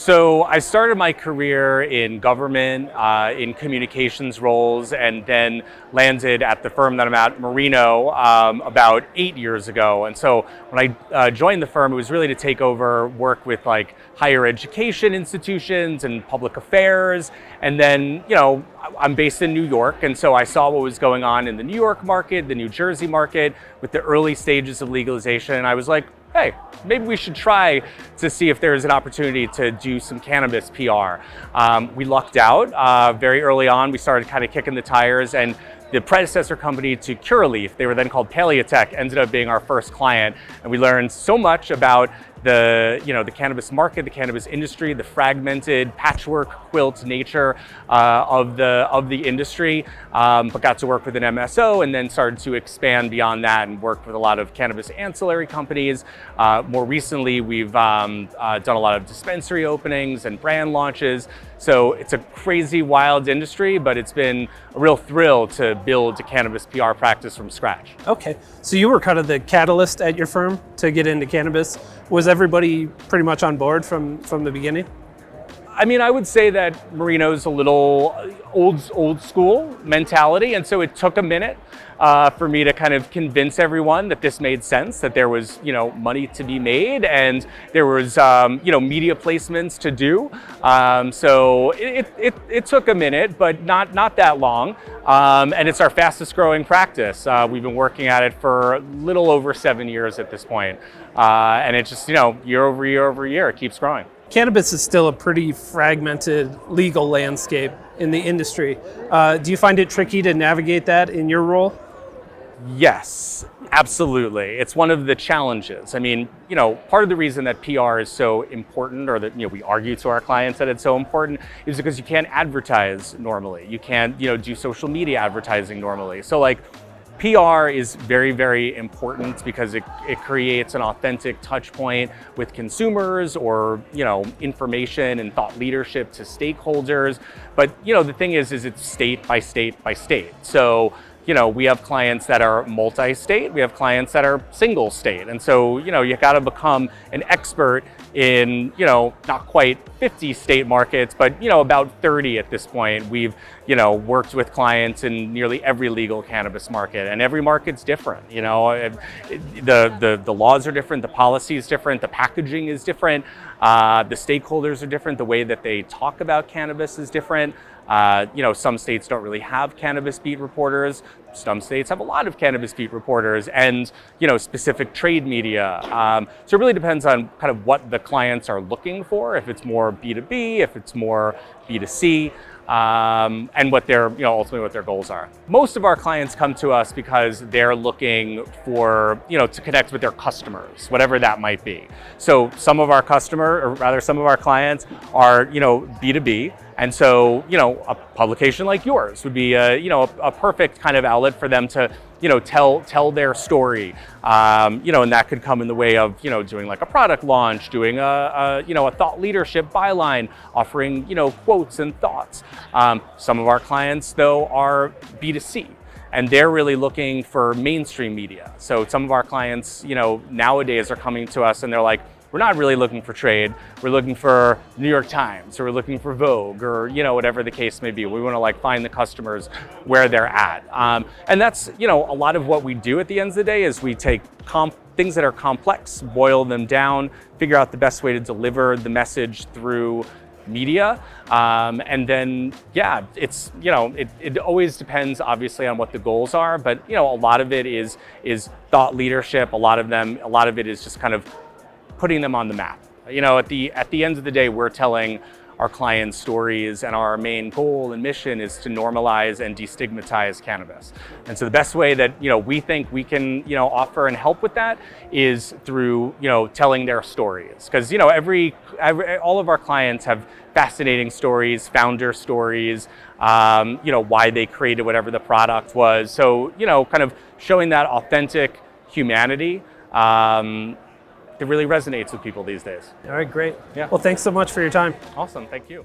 So I started my career in government, in communications roles, and then landed at the firm that I'm at, Marino, about 8 years ago. And so when I joined the firm, it was really to take over work with like higher education institutions and public affairs. And then, I'm based in New York, and so I saw what was going on in the New York market, the New Jersey market, with the early stages of legalization. And I was like, hey, maybe we should try to see if there's an opportunity to do some cannabis PR. We lucked out. Very early on, we started kind of kicking the tires, and the predecessor company to Curaleaf, they were then called Paleotech, ended up being our first client. And we learned so much about the cannabis market, the cannabis industry, the fragmented patchwork quilt nature of the industry, but got to work with an MSO and then started to expand beyond that and work with a lot of cannabis ancillary companies. More recently, we've done a lot of dispensary openings and brand launches. So it's a crazy, wild industry, but it's been a real thrill to build a cannabis PR practice from scratch. Okay, so you were kind of the catalyst at your firm to get into cannabis. Was everybody pretty much on board from the beginning? I mean, I would say that Marino's a little old school mentality, and so it took a minute for me to kind of convince everyone that this made sense, that there was money to be made, and there was media placements to do. So it took a minute, but not that long, and it's our fastest growing practice. We've been working at it for a little over 7 years at this point, and it just year over year it keeps growing. Cannabis is still a pretty fragmented legal landscape in the industry. Do you find it tricky to navigate that in your role? Yes, absolutely. It's one of the challenges. I mean, part of the reason that PR is so important, or that we argue to our clients that it's so important, is because you can't advertise normally. You can't do social media advertising normally. So like, PR is very, very important because it creates an authentic touch point with consumers, or information and thought leadership to stakeholders. But the thing is it's state by state by state. So we have clients that are multi-state, we have clients that are single state. And so, you got to become an expert in, not quite 50 state markets, but, about 30 at this point. We've, worked with clients in nearly every legal cannabis market, and every market's different. The laws are different, the policy is different, the packaging is different, the stakeholders are different, the way that they talk about cannabis is different. Some states don't really have cannabis beat reporters. Some states have a lot of cannabis beat reporters and, specific trade media. So it really depends on kind of what the clients are looking for, if it's more B2B, if it's more B2C, and what their, ultimately what their goals are. Most of our clients come to us because they're looking for, to connect with their customers, whatever that might be. So some of our some of our clients are, B2B. And so, a publication like yours would be a perfect kind of outlet for them to, tell their story. And that could come in the way of, doing like a product launch, doing a thought leadership byline, offering, quotes and thoughts. Some of our clients, though, are B2C. And they're really looking for mainstream media. So some of our clients, nowadays are coming to us and they're like, we're not really looking for trade. We're looking for New York Times, or we're looking for Vogue, or whatever the case may be. We want to find the customers where they're at, and that's a lot of what we do at the end of the day. Is we take things that are complex, boil them down, figure out the best way to deliver the message through media, and then it's it always depends obviously on what the goals are, but a lot of it is thought leadership. A lot of it is just kind of putting them on the map. At the end of the day, we're telling our clients' stories, and our main goal and mission is to normalize and destigmatize cannabis. And so the best way that we think we can offer and help with that is through telling their stories, because all of our clients have fascinating stories, founder stories, why they created whatever the product was. So kind of showing that authentic humanity. It really resonates with people these days. All right, great. Yeah. Well, thanks so much for your time. Awesome, thank you.